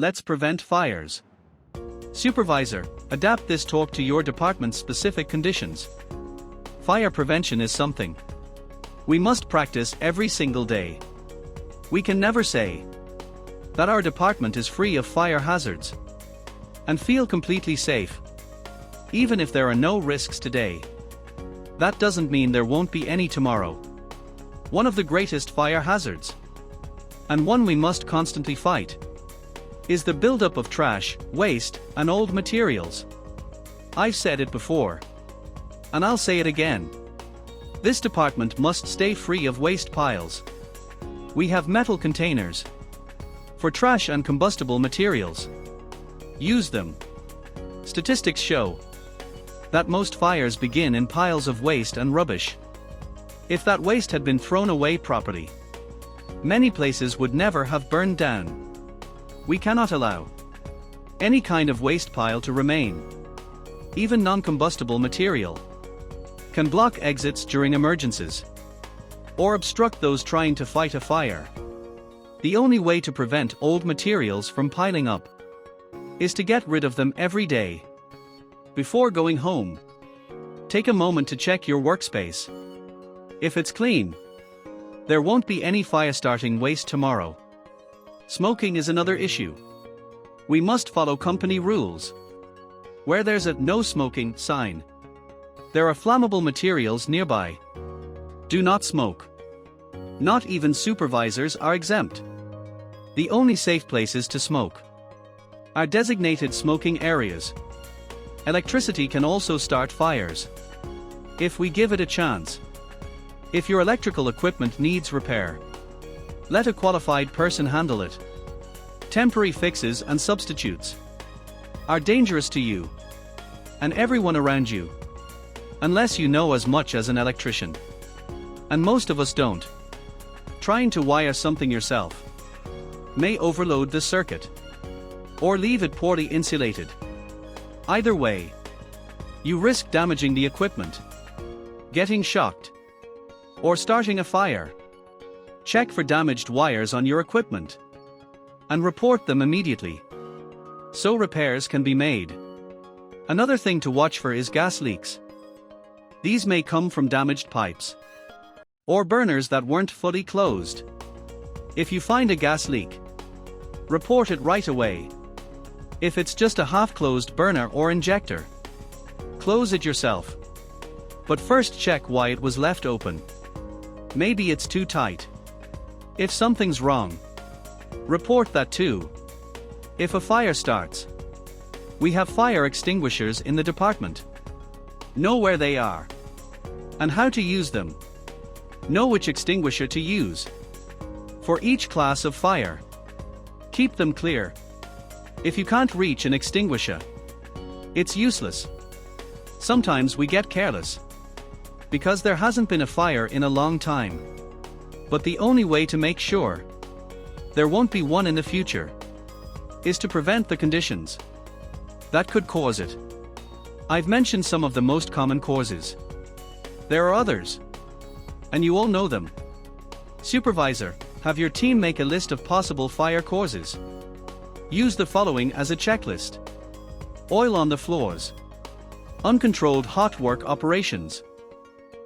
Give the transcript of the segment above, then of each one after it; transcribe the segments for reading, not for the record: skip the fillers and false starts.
let's prevent fires. Supervisor, adapt this talk to your department's specific conditions. Fire prevention is something we must practice every single day. We can never say that our department is free of fire hazards and feel completely safe. Even if there are no risks today, that doesn't mean there won't be any tomorrow. One of the greatest fire hazards, and one we must constantly fight, is the buildup of trash, waste, and old materials. I've said it before, and I'll say it again. This department must stay free of waste piles. We have metal containers for trash and combustible materials. Use them. Statistics show that most fires begin in piles of waste and rubbish. If that waste had been thrown away properly, many places would never have burned down. We cannot allow any kind of waste pile to remain. Even non-combustible material can block exits during emergencies or obstruct those trying to fight a fire. The only way to prevent old materials from piling up is to get rid of them every day. Before going home, take a moment to check your workspace. If it's clean, there won't be any fire-starting waste tomorrow. Smoking is another issue. We must follow company rules. Where there's a "no smoking" sign, there are flammable materials nearby. Do not smoke. Not even supervisors are exempt. The only safe places to smoke are designated smoking areas. Electricity can also start fires if we give it a chance. If your electrical equipment needs repair, let a qualified person handle it. Temporary fixes and substitutes are dangerous to you and everyone around you, unless you know as much as an electrician. And most of us don't. Trying to wire something yourself may overload the circuit or leave it poorly insulated. Either way, you risk damaging the equipment, getting shocked, or starting a fire. Check for damaged wires on your equipment and report them immediately, so repairs can be made. Another thing to watch for is gas leaks. These may come from damaged pipes or burners that weren't fully closed. If you find a gas leak, report it right away. If it's just a half-closed burner or injector, close it yourself. But first check why it was left open. Maybe it's too tight. If something's wrong, report that too. If a fire starts, we have fire extinguishers in the department. Know where they are and how to use them. Know which extinguisher to use for each class of fire. Keep them clear. If you can't reach an extinguisher, it's useless. Sometimes we get careless because there hasn't been a fire in a long time. But the only way to make sure there won't be one in the future is to prevent the conditions that could cause it. I've mentioned some of the most common causes. There are others, and you all know them. Supervisor, have your team make a list of possible fire causes. Use the following as a checklist: oil on the floors, uncontrolled hot work operations,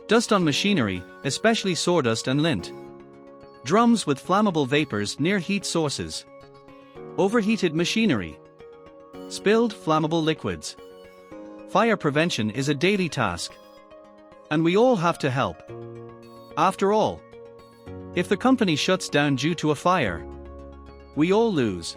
dust on machinery, especially sawdust and lint, drums with flammable vapors near heat sources, overheated machinery, spilled flammable liquids. Fire prevention is a daily task, and we all have to help. After all, if the company shuts down due to a fire, we all lose.